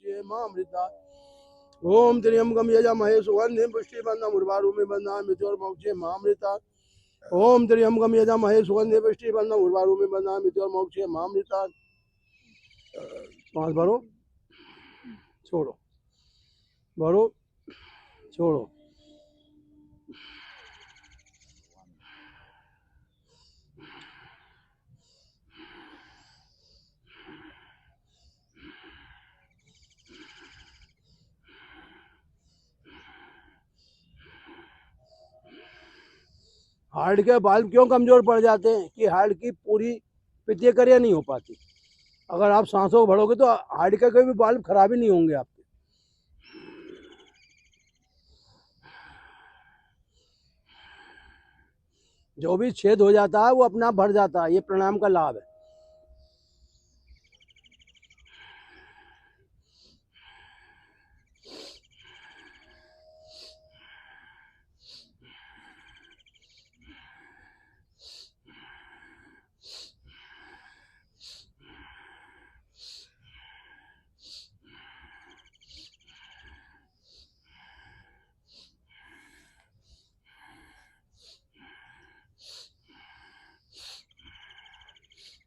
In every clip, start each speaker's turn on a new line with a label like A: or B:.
A: मोक्षेमामृता। ओम त्र्यंबकम यजामहे सुगंधिं पुष्टिवर्धनम् उर्वारुकमिव बन्धनामि मृत्योर्मोक्षेमामृता। ओम त्र्यंबकम यजामहे सुगंधिं पुष्टिवर्धनम् उर्वारुकमिव बन्धनामि मृत्योर्मोक्षेमामृता। सांस भरो, छोड़ो, भरो, छोड़ो। हार्ट के बाल्ब क्यों कमजोर पड़ जाते हैं कि हार्ट की पूरी पित्तीय क्रिया नहीं हो पाती। अगर आप सांसों को भरोगे तो हार्ट के कोई भी बाल्ब खराब ही नहीं होंगे आपके। जो भी छेद हो जाता है वो अपने आप भर जाता है। ये प्राणायाम का लाभ है।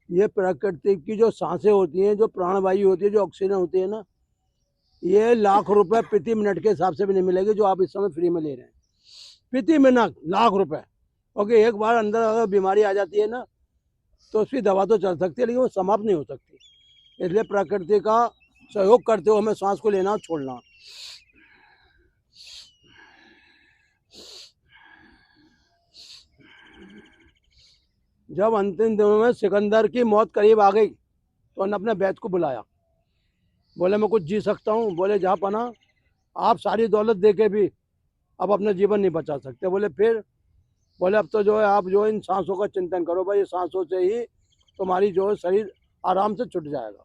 A: ये प्रकृति की जो सांसें होती हैं, जो प्राणवायु होती है, जो ऑक्सीजन होती है ना, ये लाख रुपए प्रति मिनट के हिसाब से भी नहीं मिलेगी जो आप इस समय फ्री में ले रहे हैं। प्रति मिनट लाख रुपए। ओके, एक बार अंदर अगर बीमारी आ जाती है ना तो उसकी दवा तो चल सकती है लेकिन वो समाप्त नहीं हो सकती। इसलिए प्रकृति का सहयोग करते हुए हमें सांस को लेना और छोड़ना। जब अंतिम दिनों में सिकंदर की मौत करीब आ गई तो उन्होंने अपने वैद्य को बुलाया। बोले मैं कुछ जी सकता हूँ। बोले जहाँ पना आप सारी दौलत दे के भी अब अपना जीवन नहीं बचा सकते। बोले फिर? बोले अब तो जो है आप जो इन सांसों का चिंतन करो भाई, ये सांसों से ही तुम्हारी जो है शरीर आराम से छूट जाएगा।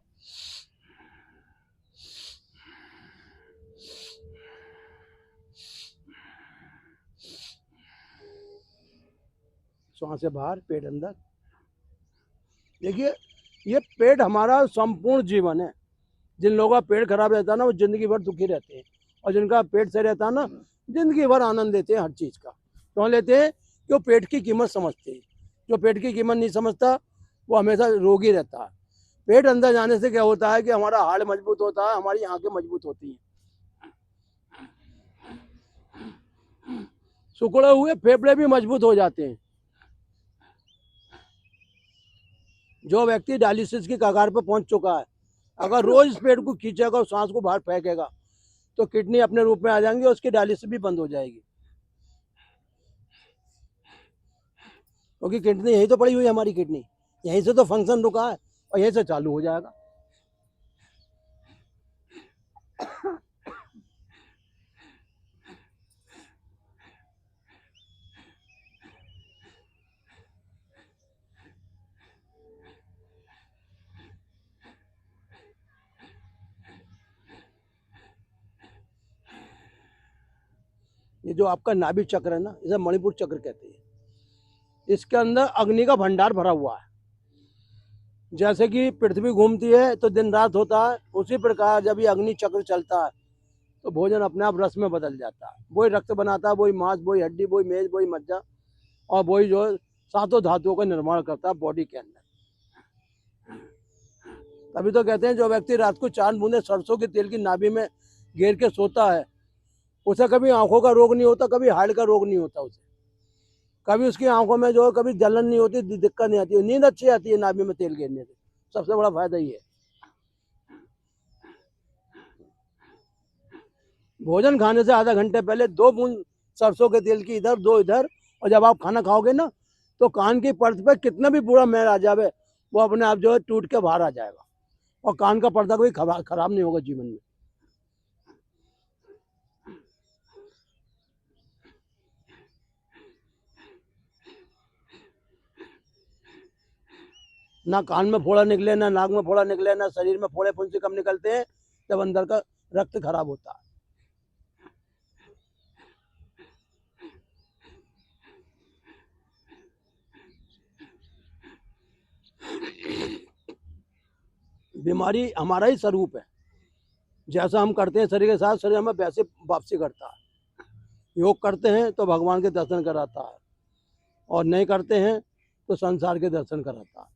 A: सांस से बाहर, पेट अंदर। देखिए, ये पेट हमारा संपूर्ण जीवन है। जिन लोगों का पेट खराब रहता है ना वो जिंदगी भर दुखी रहते हैं, और जिनका पेट सही रहता है ना जिंदगी भर आनंद लेते हैं हर चीज का। क्यों लेते हैं? कि वो पेट की कीमत समझते हैं। जो पेट की कीमत नहीं समझता वो हमेशा रोगी रहता है। पेट अंदर जाने से क्या होता है कि हमारा हाड़ मजबूत होता है, हमारी आंखें मजबूत होती हैं। सिकुड़े हुए फेफड़े भी मजबूत हो जाते हैं। जो व्यक्ति डायलिसिस की कगार पर पहुंच चुका है, अगर रोज इस पेट को खींचेगा और सांस को बाहर फेंकेगा तो किडनी अपने रूप में आ जाएंगी और उसकी डायलिसिस भी बंद हो जाएगी। क्योंकि किडनी यही तो पड़ी हुई है, हमारी किडनी यहीं से तो फंक्शन रुका है और यहीं से चालू हो जाएगा। ये जो आपका नाभि चक्र है ना, इसे मणिपुर चक्र कहते हैं। इसके अंदर अग्नि का भंडार भरा हुआ है। जैसे कि पृथ्वी घूमती है तो दिन रात होता है, उसी प्रकार जब ये अग्नि चक्र चलता है तो भोजन अपने आप रस में बदल जाता है। वही रक्त बनाता है, वही मांस, वही हड्डी, वही मेज, वही मज्जा, और वही जो सातों धातुओं का निर्माण करता है बॉडी के अंदर। तभी तो कहते हैं जो व्यक्ति रात को 4 बूंदे सरसों के तेल की नाभि में घेर के सोता है उसे कभी आंखों का रोग नहीं होता, कभी हार्ट का रोग नहीं होता उसे, कभी उसकी आंखों में जो कभी जलन नहीं होती, दिक्कत नहीं आती, नींद अच्छी आती है नाभि में तेल घेरने से। सबसे बड़ा फायदा ये है। भोजन खाने से आधा घंटे पहले 2 बूंद सरसों के तेल की इधर, 2 इधर, और जब आप खाना खाओगे ना तो कान की परत पे कितना भी बुरा मैल आ जाए वो अपने आप जो है टूट के बाहर आ जाएगा, और कान का पर्दा कोई खराब नहीं होगा जीवन में। ना कान में फोड़ा निकले, ना नाक में फोड़ा निकले, ना शरीर में फोड़े फुंसी कम निकलते हैं जब अंदर का रक्त खराब होता है। बीमारी हमारा ही स्वरूप है। जैसा हम करते हैं शरीर के साथ, शरीर हमें वैसे वापसी करता है। योग करते हैं तो भगवान के दर्शन कराता है, और नहीं करते हैं तो संसार के दर्शन कराता है।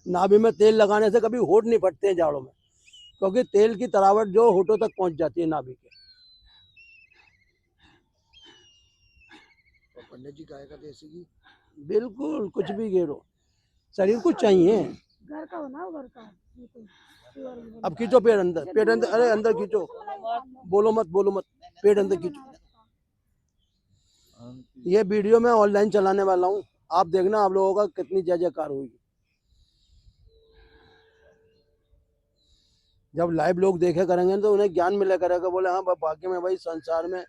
A: नाभि में तेल लगाने से कभी होठ नहीं फटते हैं जाड़ों में, क्योंकि तेल की तरावट जो होठों तक पहुंच जाती है नाभि के।
B: और पंडित जी गाय का देसी घी
A: बिल्कुल, कुछ भी घेरो, शरीर को चाहिए।
C: घर का बनाओ, घर का।
A: अब खींचो पेट अंदर, अरे अंदर खींचो, बोलो मत, पेट अंदर खींचो। ये वीडियो मैं ऑनलाइन चलाने वाला हूँ, आप देखना आप लोगों का कितनी जय जयकार होगी। जब लाइव लोग देखे करेंगे तो उन्हें ज्ञान मिला करेगा, बोले हाँ वाकई में भाई संसार में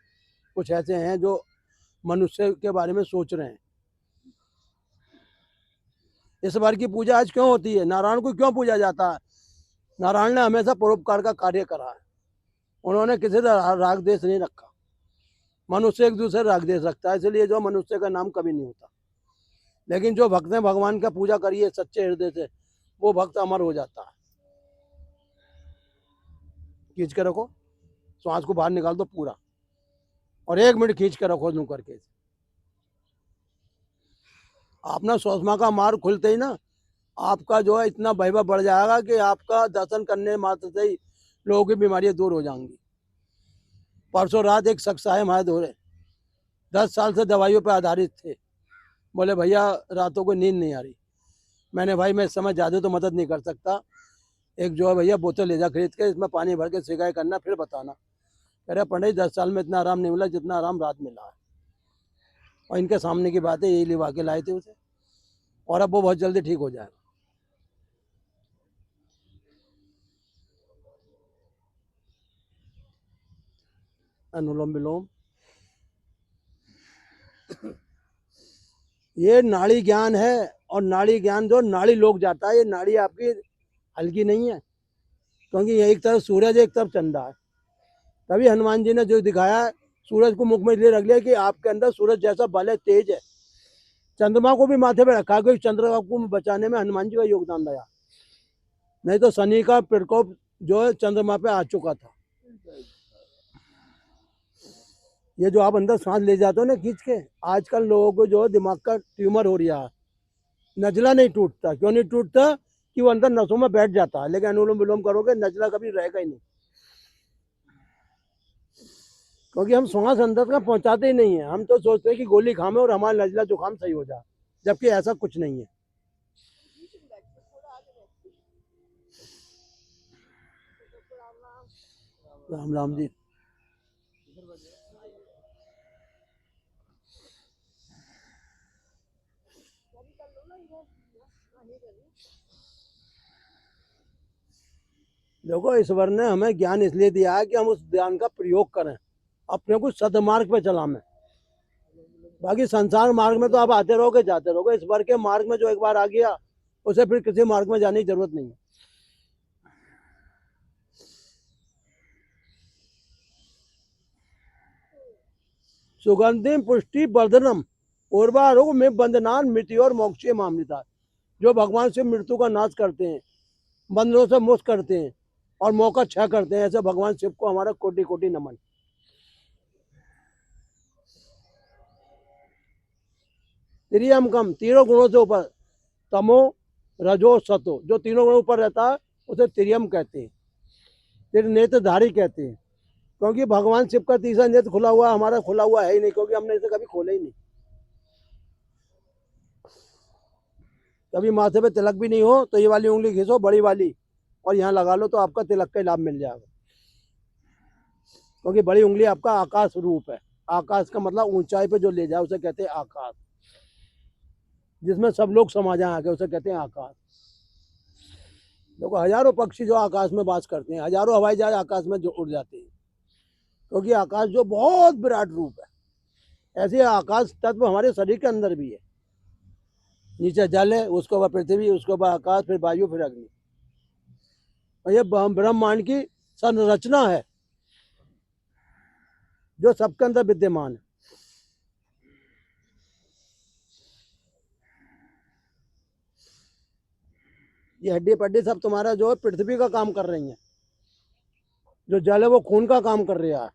A: कुछ ऐसे हैं जो मनुष्य के बारे में सोच रहे हैं। इस बार की पूजा आज क्यों होती है, नारायण को क्यों पूजा जाता है? नारायण ने हमेशा परोपकार का कार्य करा है, उन्होंने किसी से राग देश नहीं रखा। मनुष्य एक दूसरे राग देश रखता है, इसलिए जो मनुष्य का नाम कभी नहीं होता। लेकिन जो भक्त ने भगवान का पूजा करी है सच्चे हृदय से, वो भक्त अमर हो जाता है। खींच के रखो, श्वास को बाहर निकाल दो पूरा, और 1 मिनट खींच के रखो यूं करके। अपना सुषमा का मार्ग खुलते ही ना आपका जो है इतना वैभव बढ़ जाएगा कि आपका दर्शन करने मात्र से ही लोगों की बीमारियां दूर हो जाएंगी। परसों रात एक शख्स आए हमारे दोहरे, 10 साल से दवाइयों पर आधारित थे। बोले भैया रातों को नींद नहीं आ रही। मैंने भाई मैं इस समय ज़्यादा तो मदद नहीं कर सकता, एक जो है भैया बोतल ले जा खरीद के, इसमें पानी भर के सिकाई करना फिर बताना। कह रहे पंडित 10 साल में इतना आराम नहीं मिला जितना आराम रात मिला है। और इनके सामने की बात है, यही लिवा के लाए थे उसे, और अब वो बहुत जल्दी ठीक हो जाएगा। अनुलोम विलोम, ये नाड़ी ज्ञान है, और नाड़ी ज्ञान जो नाड़ी लोग जाता है, ये नाड़ी आपकी हल्की नहीं है, क्योंकि ये एक तरफ सूरज एक तरफ चंदा है। तभी हनुमान जी ने जो दिखाया सूरज को मुख में इसलिए रख लिया कि आपके अंदर सूरज जैसा बल है, तेज है। चंद्रमा को भी माथे पे रखा, क्योंकि चंद्रमा को बचाने में हनुमान जी का योगदान रहा, नहीं तो शनि का प्रकोप जो है चंद्रमा पे आ चुका था। ये जो आप अंदर सांस ले जाते हो ना खींच के, आजकल लोगों को जो दिमाग का ट्यूमर हो रहा है, नजला नहीं टूटता। क्यों नहीं टूटता? कि वो अंदर नसों में बैठ जाता है, लेकिन अनुलोम विलोम करोगे नजला कभी रहेगा ही नहीं, क्योंकि हम श्वास अंदर का पहुंचाते ही नहीं है। हम तो सोचते हैं कि गोली खामे और हमारा नजला जुकाम सही हो जाए, जबकि ऐसा कुछ नहीं है। राम राम जी। देखो ईश्वर ने हमें ज्ञान इसलिए दिया है कि हम उस ज्ञान का प्रयोग करें, अपने को सदमार्ग पे चलाएं। बाकी संसार मार्ग में तो आप आते रहोगे जाते रहोगे, ईश्वर के मार्ग में जो एक बार आ गया उसे फिर किसी मार्ग में जाने की जरूरत नहीं है। सुगंधिम पुष्टि वर्धनम उर्वारोग में बंधनान मृत्यु और मोक्ष मामलिता। जो भगवान से मृत्यु का नाश करते हैं, बंधनों से मुक्त करते हैं और मौका क्षय करते हैं, ऐसे भगवान शिव को हमारा कोटि कोटि नमन। त्रियम कम, तीनों गुणों से ऊपर, तमो रजो सतो, जो तीनों गुणों ऊपर रहता है उसे त्रियम कहते हैं, त्रिनेत्रधारी कहते हैं। क्योंकि भगवान शिव का तीसरा नेत्र खुला हुआ, हमारा खुला हुआ है ही नहीं, क्योंकि हमने इसे कभी खोला ही नहीं। कभी माथे पे तिलक भी नहीं हो तो ये वाली उंगली खींचो बड़ी वाली और यहाँ लगा लो, तो आपका तिलक का लाभ मिल जाएगा। क्योंकि बड़ी उंगली आपका आकाश रूप है। आकाश का मतलब ऊंचाई पे जो ले जाए उसे कहते हैं आकाश, जिसमें सब लोग समा जाए आके उसे कहते हैं आकाश। देखो हजारों पक्षी जो आकाश में वास करते हैं, हजारों हवाई जहाज आकाश में जो उड़ जाते हैं, क्योंकि आकाश जो बहुत विराट रूप है। ऐसे आकाश तत्व हमारे शरीर के अंदर भी है। नीचे जल है, उसके ऊपर पृथ्वी, उसके ऊपर आकाश, फिर वायु, फिर अग्नि, और ये ब्रह्मांड की संरचना है जो सबके अंदर विद्यमान है। ये हड्डी पड्डी सब तुम्हारा जो है पृथ्वी का काम कर रही है। जो जल है वो खून का काम कर रहा है।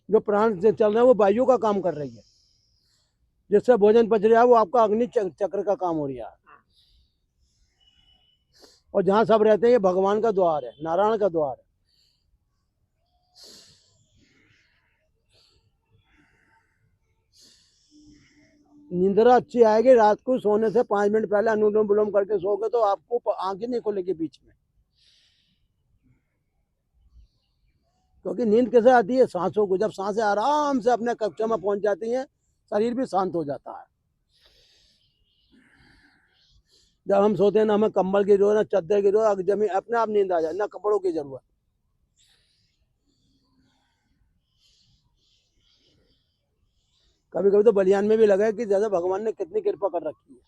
A: जो प्राण से चल रहे हैं वो वायु का काम कर रही है। जिससे भोजन पच रहा है वो आपका अग्नि चक्र का काम हो रहा है। और जहाँ सब रहते हैं ये भगवान का द्वार है, नारायण का द्वार है। निंद्रा अच्छी आएगी रात को सोने से 5 मिनट पहले अनुलोम विलोम करके सोओगे तो आपको आंखें नहीं खुलेगी बीच में। क्योंकि नींद कैसे आती है? सांसों को, जब सांसें आराम से अपने कक्षा में पहुंच जाती हैं शरीर भी शांत हो जाता है। जब हम सोते हैं ना हमें कंबल की जरूरत, ना चादर की जरूरत, जमीन अपने आप नींद आ जाए, ना कपड़ों की जरूरत। कभी कभी तो बलियान में भी लगा है कि जैसे भगवान ने कितनी कृपा कर रखी है।